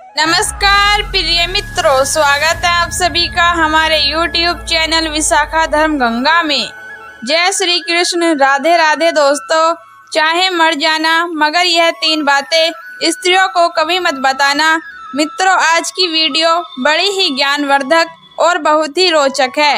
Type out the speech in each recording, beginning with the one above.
नमस्कार प्रिय मित्रों, स्वागत है आप सभी का हमारे YouTube चैनल विशाखा धर्म गंगा में। जय श्री कृष्ण, राधे राधे दोस्तों। चाहे मर जाना मगर यह 3 बातें स्त्रियों को कभी मत बताना। मित्रों, आज की वीडियो बड़ी ही ज्ञानवर्धक और बहुत ही रोचक है।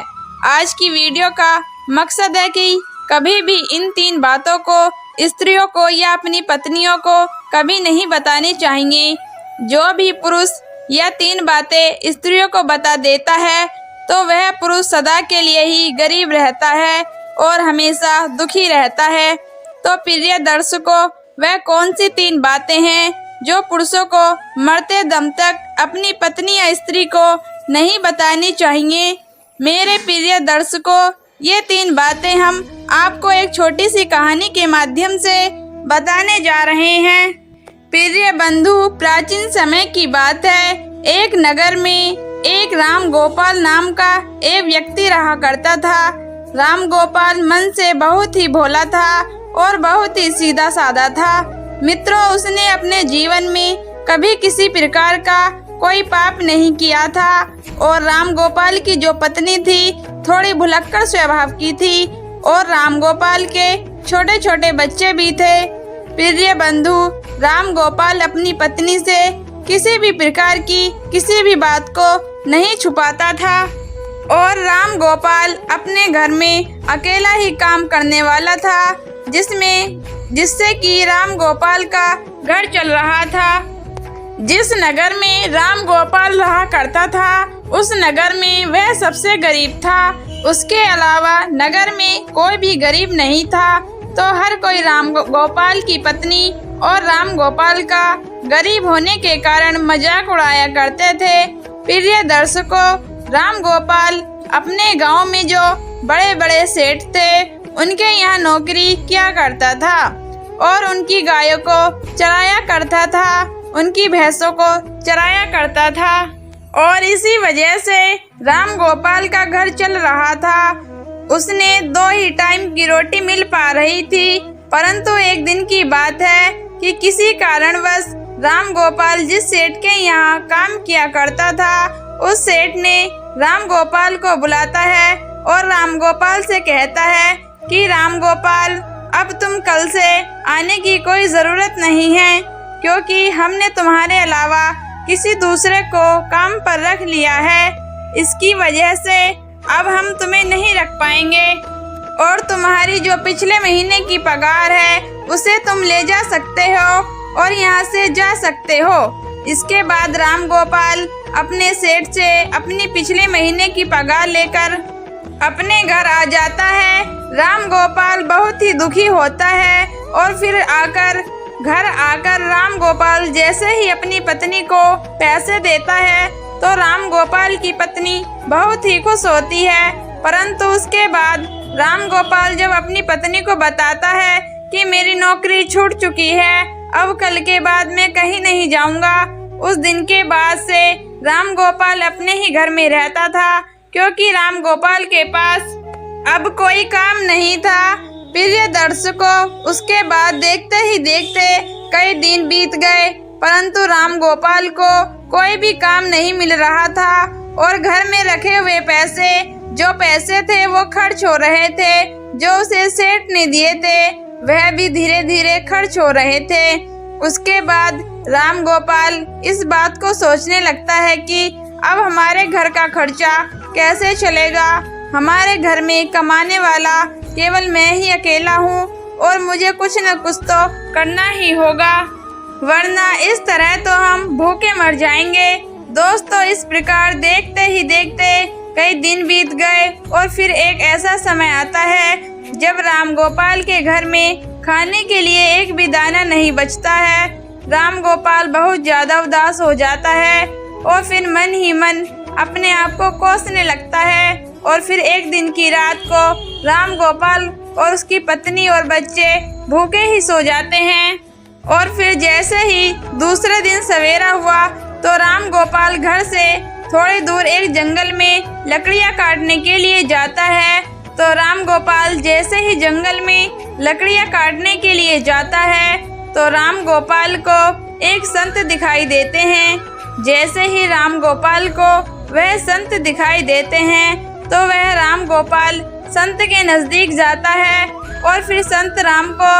आज की वीडियो का मकसद है कि कभी भी इन 3 बातों को स्त्रियों को या अपनी पत्नियों को कभी नहीं बतानी चाहिए। जो भी पुरुष यह 3 बातें स्त्रियों को बता देता है तो वह पुरुष सदा के लिए ही गरीब रहता है और हमेशा दुखी रहता है। तो प्रिय दर्शकों, वह कौन सी 3 बातें हैं जो पुरुषों को मरते दम तक अपनी पत्नी या स्त्री को नहीं बतानी चाहिए? मेरे प्रिय दर्शकों, ये 3 बातें हम आपको एक छोटी सी कहानी के माध्यम से बताने जा रहे हैं। प्रिय बंधु, प्राचीन समय की बात है। एक नगर में एक राम गोपाल नाम का एक व्यक्ति रहा करता था। राम गोपाल मन से बहुत ही भोला था और बहुत ही सीधा साधा था। मित्रों, उसने अपने जीवन में कभी किसी प्रकार का कोई पाप नहीं किया था और राम गोपाल की जो पत्नी थी थोड़ी भुलक्कड़ स्वभाव की थी और राम गोपाल के छोटे छोटे बच्चे भी थे। प्रिय बंधु, राम गोपाल अपनी पत्नी से किसी भी प्रकार की किसी भी बात को नहीं छुपाता था और राम गोपाल अपने घर में अकेला ही काम करने वाला था, जिससे कि राम गोपाल का घर चल रहा था। जिस नगर में राम गोपाल रहा करता था उस नगर में वह सबसे गरीब था। उसके अलावा नगर में कोई भी गरीब नहीं था। तो हर कोई राम गोपाल की पत्नी और राम गोपाल का गरीब होने के कारण मजाक उड़ाया करते थे। प्रिय दर्शकों, राम गोपाल अपने गांव में जो बड़े बड़े सेठ थे उनके यहाँ नौकरी किया करता था और उनकी गायों को चराया करता था, उनकी भैंसों को चराया करता था और इसी वजह से राम गोपाल का घर चल रहा था। उसने 2 ही टाइम की रोटी मिल पा रही थी। परंतु एक दिन की बात है कि किसी कारणवश राम गोपाल जिस सेठ के यहाँ काम किया करता था उस सेठ ने राम गोपाल को बुलाता है और राम गोपाल से कहता है कि राम गोपाल, अब तुम कल से आने की कोई ज़रूरत नहीं है, क्योंकि हमने तुम्हारे अलावा किसी दूसरे को काम पर रख लिया है। इसकी वजह से अब हम तुम्हें नहीं रख पाएंगे और तुम्हारी जो पिछले महीने की पगार है उसे तुम ले जा सकते हो और यहाँ से जा सकते हो। इसके बाद राम गोपाल अपने सेठ से अपनी पिछले महीने की पगार लेकर अपने घर आ जाता है। राम गोपाल बहुत ही दुखी होता है और फिर घर आकर राम गोपाल जैसे ही अपनी पत्नी को पैसे देता है तो राम गोपाल की पत्नी बहुत ही खुश होती है। परंतु उसके बाद राम गोपाल जब अपनी पत्नी को बताता है कि मेरी नौकरी छूट चुकी है, अब कल के बाद मैं कहीं नहीं जाऊंगा, उस दिन के बाद से राम गोपाल अपने ही घर में रहता था, क्योंकि राम गोपाल के पास अब कोई काम नहीं था। प्रिय दर्शकों, उसके बाद देखते ही देखते कई दिन बीत गए, परंतु राम गोपाल को कोई भी काम नहीं मिल रहा था और घर में रखे हुए जो पैसे थे वो खर्च हो रहे थे। जो उसे सेठ ने दिए थे वह भी धीरे धीरे खर्च हो रहे थे। उसके बाद राम गोपाल इस बात को सोचने लगता है कि अब हमारे घर का खर्चा कैसे चलेगा। हमारे घर में कमाने वाला केवल मैं ही अकेला हूँ और मुझे कुछ न कुछ तो करना ही होगा, वरना इस तरह तो हम भूखे मर जाएंगे। दोस्तों, इस प्रकार देखते ही देखते कई दिन बीत गए और फिर एक ऐसा समय आता है जब राम गोपाल के घर में खाने के लिए एक भी दाना नहीं बचता है। राम गोपाल बहुत ज़्यादा उदास हो जाता है और फिर मन ही मन अपने आप को कोसने लगता है और फिर एक दिन की रात को राम गोपाल और उसकी पत्नी और बच्चे भूखे ही सो जाते हैं। और फिर जैसे ही दूसरे दिन सवेरा हुआ तो राम गोपाल घर से थोड़ी दूर एक जंगल में लकड़ियां काटने के लिए जाता है। तो राम गोपाल जैसे ही जंगल में लकड़ियां काटने के लिए जाता है तो राम गोपाल को एक संत दिखाई देते हैं जैसे ही राम गोपाल को वह संत दिखाई देते हैं तो वह राम गोपाल संत के नजदीक जाता है और फिर संत राम को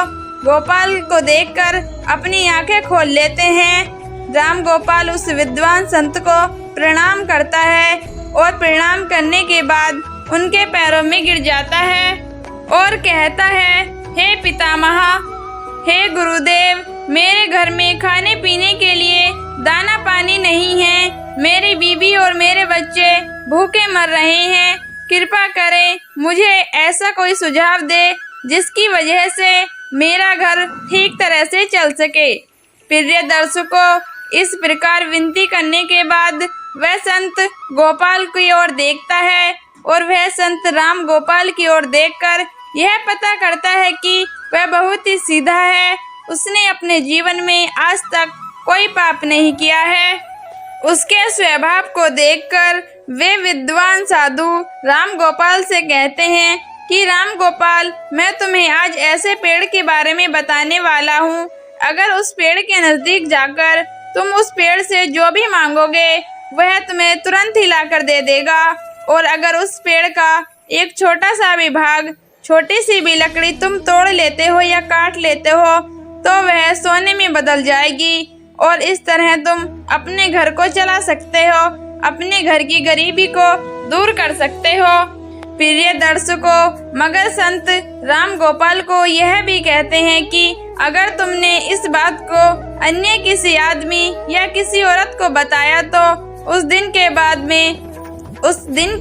गोपाल को देखकर अपनी आंखें खोल लेते हैं। राम गोपाल उस विद्वान संत को प्रणाम करता है और प्रणाम करने के बाद उनके पैरों में गिर जाता है और कहता है, हे पितामह, हे गुरुदेव, मेरे घर में खाने पीने के लिए दाना पानी नहीं है। मेरी बीवी और मेरे बच्चे भूखे मर रहे हैं। कृपा करें मुझे ऐसा कोई सुझाव दे जिसकी वजह से मेरा घर ठीक तरह से चल सके। प्रिय दर्शकों, इस प्रकार विनती करने के बाद वह संत गोपाल की ओर देखता है और वह संत राम गोपाल की ओर देखकर यह पता करता है कि वह बहुत ही सीधा है। उसने अपने जीवन में आज तक कोई पाप नहीं किया है। उसके स्वभाव को देखकर वे विद्वान साधु राम गोपाल से कहते हैं कि राम गोपाल, मैं तुम्हें आज ऐसे पेड़ के बारे में बताने वाला हूँ। अगर उस पेड़ के नजदीक जाकर तुम उस पेड़ से जो भी मांगोगे वह तुम्हें तुरंत ही लाकर दे देगा, और अगर उस पेड़ का एक छोटा सा भी भाग, छोटी सी भी लकड़ी तुम तोड़ लेते हो या काट लेते हो तो वह सोने में बदल जाएगी, और इस तरह तुम अपने घर को चला सकते हो, अपने घर की गरीबी को दूर कर सकते हो। प्रिय दर्शकों, मगर संत राम गोपाल को यह भी कहते हैं कि अगर तुमने इस बात को अन्य किसी आदमी या किसी औरत को बताया तो उस दिन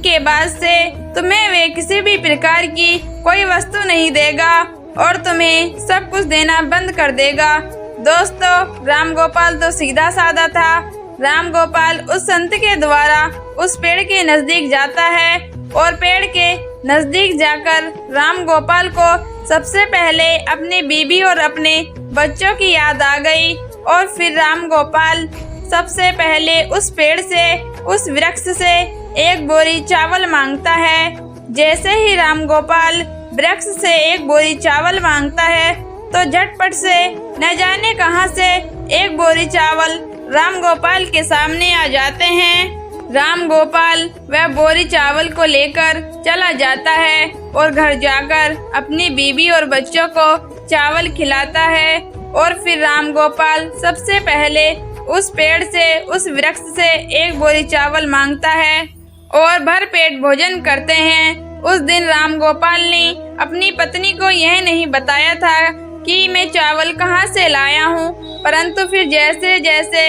के बाद से तुम्हें वे किसी भी प्रकार की कोई वस्तु नहीं देगा और तुम्हें सब कुछ देना बंद कर देगा। दोस्तों, राम गोपाल तो सीधा साधा था। राम गोपाल उस संत के द्वारा उस पेड़ के नजदीक जाता है और पेड़ के नजदीक जाकर राम गोपाल को सबसे पहले अपनी बीबी और अपने बच्चों की याद आ गई, और फिर राम गोपाल सबसे पहले उस पेड़ से, उस वृक्ष से एक बोरी चावल मांगता है। जैसे ही राम गोपाल वृक्ष से एक बोरी चावल मांगता है तो झटपट से न जाने कहां से एक बोरी चावल राम गोपाल के सामने आ जाते हैं। राम गोपाल वह बोरी चावल को लेकर चला जाता है और घर जाकर अपनी बीबी और बच्चों को चावल खिलाता है, और फिर राम गोपाल सबसे पहले उस पेड़ से, उस वृक्ष से एक बोरी चावल मांगता है और भर पेट भोजन करते हैं। उस दिन राम गोपाल ने अपनी पत्नी को यह नहीं बताया था कि मैं चावल कहाँ से लाया हूँ, परंतु फिर जैसे जैसे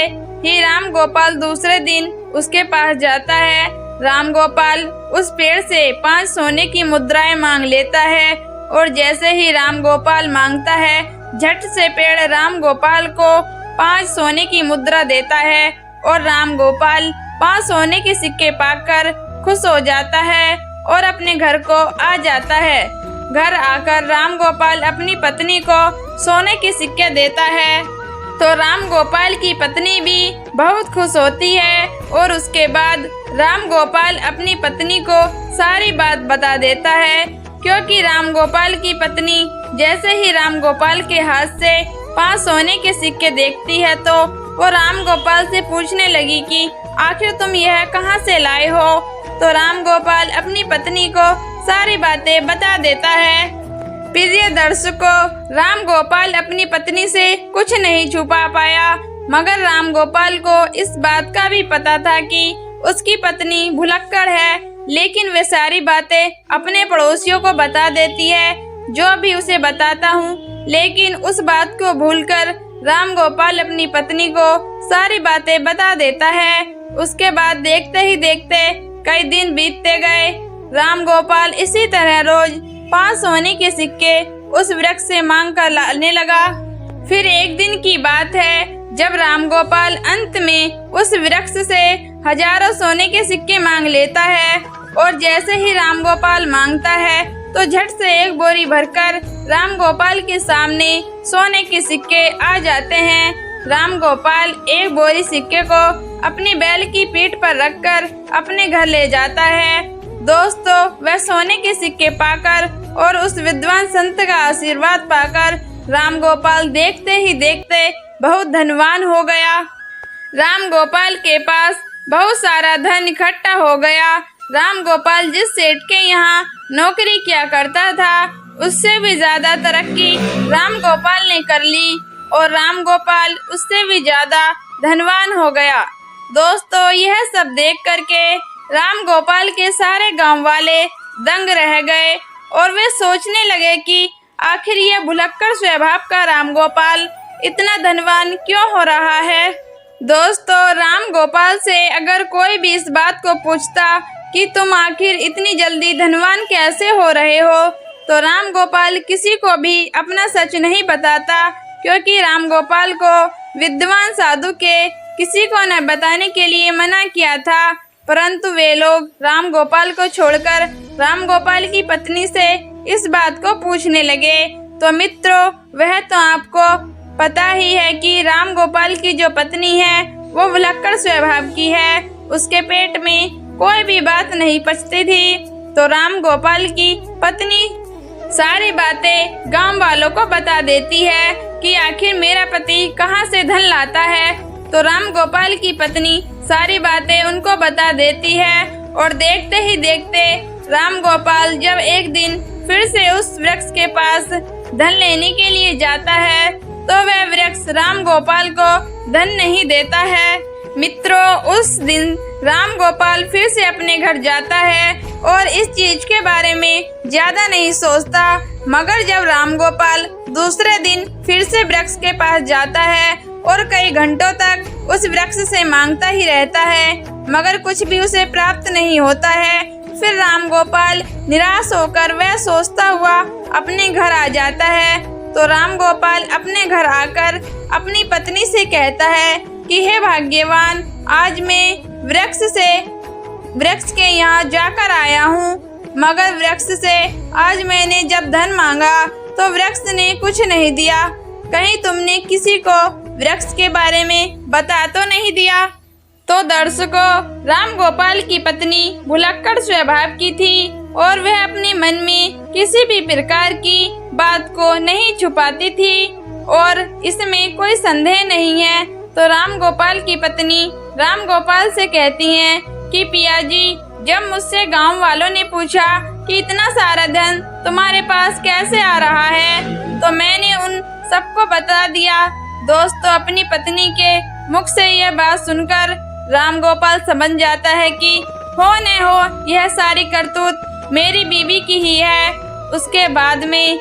ही राम गोपाल दूसरे दिन उसके पास जाता है, राम गोपाल उस पेड़ से 5 सोने की मुद्राएं मांग लेता है, और जैसे ही राम गोपाल मांगता है झट से पेड़ राम गोपाल को 5 सोने की मुद्रा देता है, और राम गोपाल 5 सोने के सिक्के पाकर खुश हो जाता है और अपने घर को आ जाता है। घर आकर राम गोपाल अपनी पत्नी को सोने के सिक्के देता है तो राम गोपाल की पत्नी भी बहुत खुश होती है, और उसके बाद राम गोपाल अपनी पत्नी को सारी बात बता देता है, क्योंकि राम गोपाल की पत्नी जैसे ही राम गोपाल के हाथ से 5 सोने के सिक्के देखती है तो वो राम गोपाल से पूछने लगी कि आखिर तुम यह कहां से लाए हो। तो राम गोपाल अपनी पत्नी को सारी बातें बता देता है। प्रिय दर्शकों, राम गोपाल अपनी पत्नी से कुछ नहीं छुपा पाया, मगर राम गोपाल को इस बात का भी पता था कि उसकी पत्नी भुलक्कड़ है, लेकिन वे सारी बातें अपने पड़ोसियों को बता देती है, जो भी उसे बताता हूँ। लेकिन उस बात को भूलकर राम गोपाल अपनी पत्नी को सारी बातें बता देता है। उसके बाद देखते ही देखते कई दिन बीतते गए। राम गोपाल इसी तरह रोज 5 सोने के सिक्के उस वृक्ष से मांग कर लाने लगा। फिर एक दिन की बात है जब राम गोपाल अंत में उस वृक्ष से हजारों सोने के सिक्के मांग लेता है, और जैसे ही राम गोपाल मांगता है तो झट से एक बोरी भरकर राम गोपाल के सामने सोने के सिक्के आ जाते हैं। राम गोपाल एक बोरी सिक्के को अपनी बैल की पीठ पर रखकर अपने घर ले जाता है। दोस्तों, वह सोने के सिक्के पाकर और उस विद्वान संत का आशीर्वाद पाकर राम गोपाल देखते ही देखते बहुत धनवान हो गया। राम गोपाल के पास बहुत सारा धन इकट्ठा हो गया। राम गोपाल जिस सेठ के यहाँ नौकरी किया करता था उससे भी ज्यादा तरक्की राम गोपाल ने कर ली और राम गोपाल उससे भी ज्यादा धनवान हो गया। दोस्तों, यह सब देख करके राम गोपाल के सारे गांव वाले दंग रह गए और वे सोचने लगे कि आखिर यह भुलक्कड़ स्वभाव का राम गोपाल इतना धनवान क्यों हो रहा है। दोस्तों, राम गोपाल से अगर कोई भी इस बात को पूछता कि तुम आखिर इतनी जल्दी धनवान कैसे हो रहे हो, तो राम गोपाल किसी को भी अपना सच नहीं बताता, क्योंकि राम गोपाल को विद्वान साधु के किसी को न बताने के लिए मना किया था। परंतु वे लोग राम गोपाल को छोड़कर राम गोपाल की पत्नी से इस बात को पूछने लगे। तो मित्रों, वह तो आपको पता ही है कि राम गोपाल की जो पत्नी है वो भुलक्कड़ स्वभाव की है। उसके पेट में कोई भी बात नहीं पचती थी। तो राम गोपाल की पत्नी सारी बातें गांव वालों को बता देती है कि आखिर मेरा पति कहां से धन लाता है। तो राम गोपाल की पत्नी सारी बातें उनको बता देती है और देखते ही देखते राम गोपाल जब एक दिन फिर से उस वृक्ष के पास धन लेने के लिए जाता है तो वह वृक्ष राम गोपाल को धन नहीं देता है। मित्रों, उस दिन राम गोपाल फिर से अपने घर जाता है और इस चीज के बारे में ज्यादा नहीं सोचता। मगर जब राम गोपाल दूसरे दिन फिर से वृक्ष के पास जाता है और कई घंटों तक उस वृक्ष से मांगता ही रहता है, मगर कुछ भी उसे प्राप्त नहीं होता है। फिर राम गोपाल निराश होकर वह सोचता हुआ अपने घर आ जाता है। तो राम गोपाल अपने घर आकर अपनी पत्नी से कहता है कि हे भाग्यवान, आज मैं वृक्ष के यहाँ जाकर आया हूँ, मगर वृक्ष से आज मैंने जब धन मांगा तो वृक्ष ने कुछ नहीं दिया। कहीं तुमने किसी को वृक्ष के बारे में बता तो नहीं दिया। तो दर्शकों, राम गोपाल की पत्नी भुलक्कड़ स्वभाव की थी और वह अपने मन में किसी भी प्रकार की बात को नहीं छुपाती थी और इसमें कोई संदेह नहीं है। तो राम गोपाल की पत्नी राम गोपाल से कहती हैं कि पिया जी, जब मुझसे गांव वालों ने पूछा कि इतना सारा धन तुम्हारे पास कैसे आ रहा है, तो मैंने उन सबको बता दिया। दोस्तों, अपनी पत्नी के मुख से यह बात सुनकर राम गोपाल समझ जाता है कि हो न हो यह सारी करतूत मेरी बीवी की ही है। उसके बाद में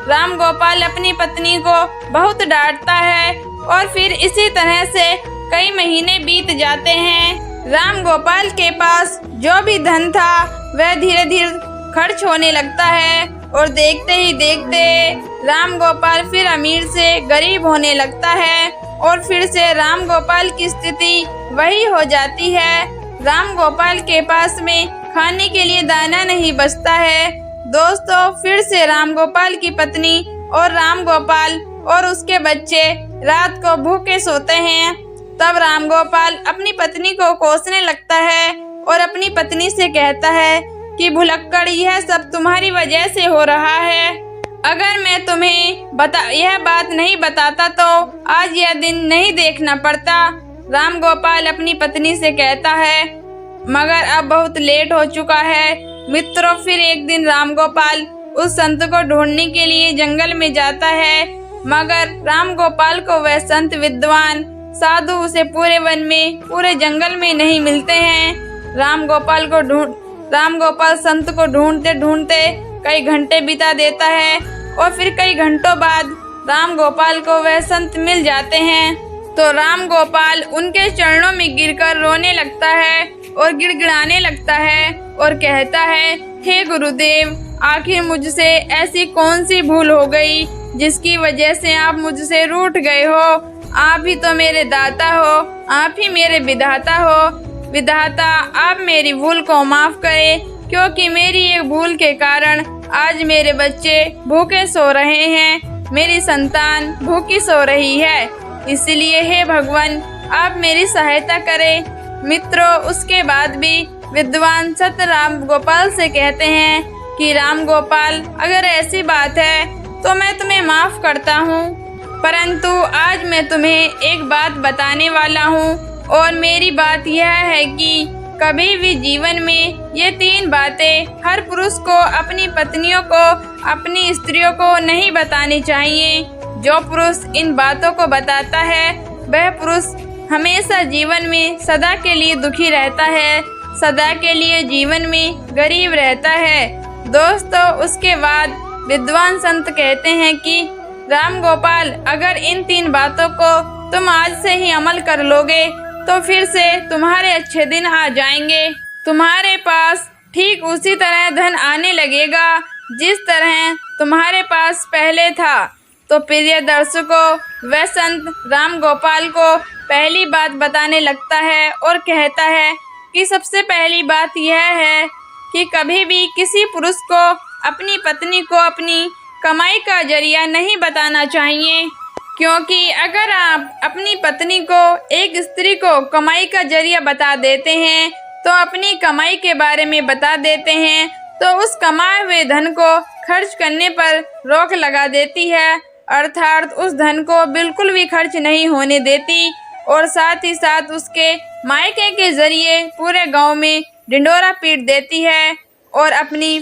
राम गोपाल अपनी पत्नी को बहुत डांटता है और फिर इसी तरह से कई महीने बीत जाते हैं। राम गोपाल के पास जो भी धन था वह धीरे धीरे खर्च होने लगता है और देखते ही देखते राम गोपाल फिर अमीर से गरीब होने लगता है और फिर से राम गोपाल की स्थिति वही हो जाती है। राम गोपाल के पास में खाने के लिए दाना नहीं बचता है। दोस्तों, फिर से राम गोपाल की पत्नी और राम गोपाल और उसके बच्चे रात को भूखे सोते हैं। तब राम गोपाल अपनी पत्नी को कोसने लगता है और अपनी पत्नी से कहता है कि भुलक्कड़, यह सब तुम्हारी वजह से हो रहा है। अगर मैं तुम्हें यह बात नहीं बताता तो आज यह दिन नहीं देखना पड़ता। राम गोपाल अपनी पत्नी से कहता है, मगर अब बहुत लेट हो चुका है। मित्रों, फिर एक दिन राम गोपाल उस संत को ढूंढने के लिए जंगल में जाता है, मगर राम गोपाल को वह संत विद्वान साधु उसे पूरे वन में पूरे जंगल में नहीं मिलते हैं। राम गोपाल संत को ढूंढते ढूंढते कई घंटे बिता देता है और फिर कई घंटों बाद राम गोपाल को वह संत मिल जाते हैं। तो राम गोपाल उनके चरणों में गिरकर रोने लगता है और गिड़गिड़ाने लगता है और कहता है, हे गुरुदेव, आखिर मुझसे ऐसी कौन सी भूल हो गई जिसकी वजह से आप मुझसे रूठ गए हो। आप ही तो मेरे दाता हो, आप ही मेरे विधाता हो। विधाता, आप मेरी भूल को माफ करें, क्योंकि मेरी एक भूल के कारण आज मेरे बच्चे भूखे सो रहे हैं, मेरी संतान भूखी सो रही है। इसलिए हे भगवान, आप मेरी सहायता करें। मित्रों, उसके बाद भी विद्वान सत राम गोपाल से कहते हैं कि राम गोपाल, अगर ऐसी बात है तो मैं तुम्हें माफ करता हूँ, परंतु आज मैं तुम्हें एक बात बताने वाला हूँ और मेरी बात यह है कि कभी भी जीवन में ये 3 बातें हर पुरुष को अपनी पत्नियों को, अपनी स्त्रियों को नहीं बतानी चाहिए। जो पुरुष इन बातों को बताता है वह पुरुष हमेशा जीवन में सदा के लिए दुखी रहता है, सदा के लिए जीवन में गरीब रहता है। दोस्तों, उसके बाद विद्वान संत कहते हैं कि राम गोपाल, अगर इन 3 बातों को तुम आज से ही अमल कर लोगे तो फिर से तुम्हारे अच्छे दिन आ जाएंगे। तुम्हारे पास ठीक उसी तरह धन आने लगेगा जिस तरह तुम्हारे पास पहले था। तो प्रिय दर्शकों, वह संत राम गोपाल को पहली बात बताने लगता है और कहता है कि सबसे पहली बात यह है कि कभी भी किसी पुरुष को अपनी पत्नी को अपनी कमाई का जरिया नहीं बताना चाहिए, क्योंकि अगर आप अपनी पत्नी को, एक स्त्री को कमाई का जरिया बता देते हैं तो अपनी कमाई के बारे में बता देते हैं तो उस कमाए हुए धन को खर्च करने पर रोक लगा देती है, अर्थात उस धन को बिल्कुल भी खर्च नहीं होने देती और साथ ही साथ उसके मायके के जरिए पूरे गांव में ढिंढोरा पीट देती है और अपनी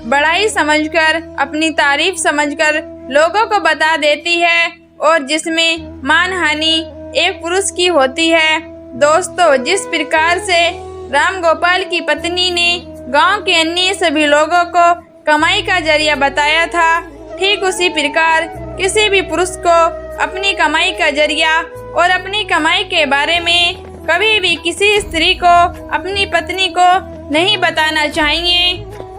बड़ाई समझकर, अपनी तारीफ समझकर लोगों को बता देती है और जिसमें मानहानि एक पुरुष की होती है। दोस्तों, जिस प्रकार से राम गोपाल की पत्नी ने गांव के अन्य सभी लोगों को कमाई का जरिया बताया था, ठीक उसी प्रकार किसी भी पुरुष को अपनी कमाई का जरिया और अपनी कमाई के बारे में कभी भी किसी स्त्री को, अपनी पत्नी को नहीं बताना चाहिए।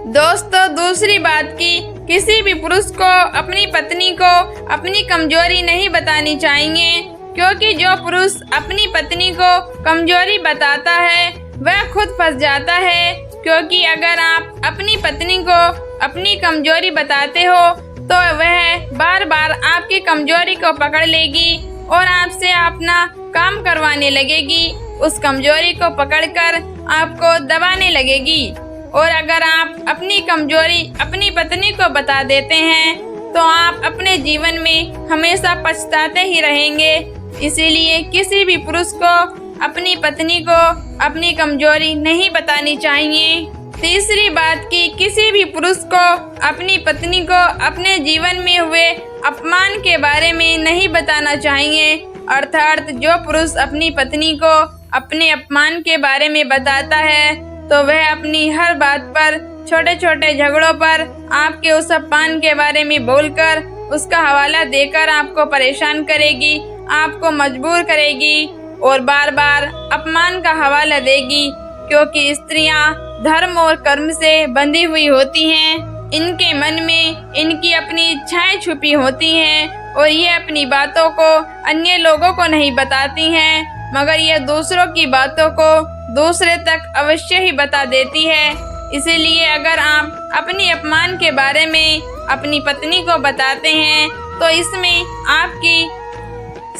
दोस्तों, दूसरी बात की किसी भी पुरुष को अपनी पत्नी को अपनी कमजोरी नहीं बतानी चाहिए, क्योंकि जो पुरुष अपनी पत्नी को कमजोरी बताता है वह खुद फंस जाता है। क्योंकि अगर आप अपनी पत्नी को अपनी कमजोरी बताते हो तो वह बार बार आपकी कमजोरी को पकड़ लेगी और आपसे अपना काम करवाने लगेगी, उस कमजोरी को पकड़कर आपको दबाने लगेगी। और अगर आप अपनी कमजोरी अपनी पत्नी को बता देते हैं तो आप अपने जीवन में हमेशा पछताते ही रहेंगे। इसीलिए किसी भी पुरुष को अपनी पत्नी को अपनी कमजोरी नहीं बतानी चाहिए। तीसरी बात की किसी भी पुरुष को अपनी पत्नी को अपने जीवन में हुए अपमान के बारे में नहीं बताना चाहिए, अर्थात जो पुरुष अपनी पत्नी को अपने अपमान के बारे में बताता है तो वह अपनी हर बात पर, छोटे छोटे झगड़ों पर आपके उस अपमान के बारे में बोलकर उसका हवाला देकर आपको परेशान करेगी, आपको मजबूर करेगी और बार बार अपमान का हवाला देगी। क्योंकि स्त्रियां धर्म और कर्म से बंधी हुई होती हैं, इनके मन में इनकी अपनी इच्छाएं छुपी होती हैं और ये अपनी बातों को अन्य लोगों को नहीं बताती हैं, मगर ये दूसरों की बातों को दूसरे तक अवश्य ही बता देती है। इसीलिए अगर आप अपनी अपमान के बारे में अपनी पत्नी को बताते हैं तो इसमें आपकी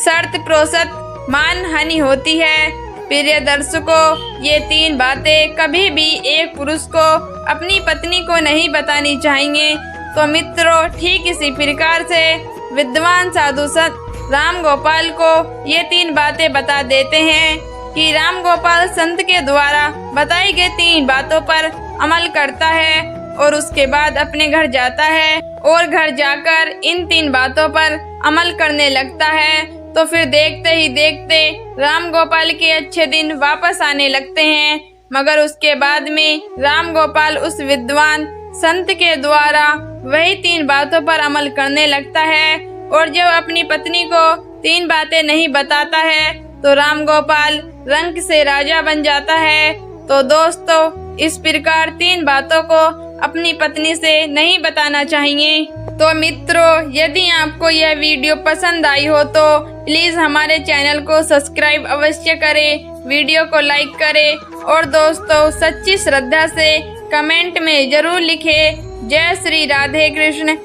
शर्त प्रोसत मान हानि होती है। प्रिय दर्शकों, ये 3 बातें कभी भी एक पुरुष को अपनी पत्नी को नहीं बतानी चाहिए। तो मित्रों, ठीक इसी प्रकार से विद्वान साधु संत राम गोपाल को ये 3 बातें बता देते हैं कि राम गोपाल संत के द्वारा बताई गई 3 बातों पर अमल करता है और उसके बाद अपने घर जाता है और घर जाकर इन 3 बातों पर अमल करने लगता है। तो फिर देखते ही देखते राम गोपाल के अच्छे दिन वापस आने लगते हैं, मगर उसके बाद में राम गोपाल उस विद्वान संत के द्वारा वही 3 बातों पर अमल करने लगता है और जब अपनी पत्नी को 3 बातें नहीं बताता है तो राम गोपाल रंक से राजा बन जाता है। तो दोस्तों, इस प्रकार 3 बातों को अपनी पत्नी से नहीं बताना चाहिए। तो मित्रों, यदि आपको यह वीडियो पसंद आई हो तो प्लीज़ हमारे चैनल को सब्सक्राइब अवश्य करें, वीडियो को लाइक करें और दोस्तों सच्ची श्रद्धा से कमेंट में जरूर लिखें जय श्री राधे कृष्ण।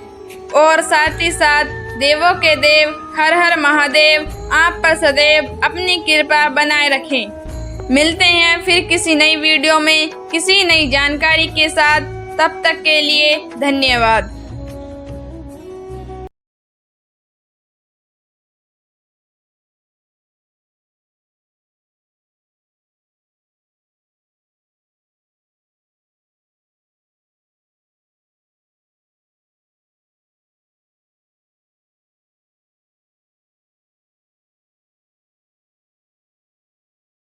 और साथ ही साथ देवों के देव हर हर महादेव आप पर सदैव अपनी कृपा बनाए रखें। मिलते हैं फिर किसी नई वीडियो में किसी नई जानकारी के साथ, तब तक के लिए धन्यवाद।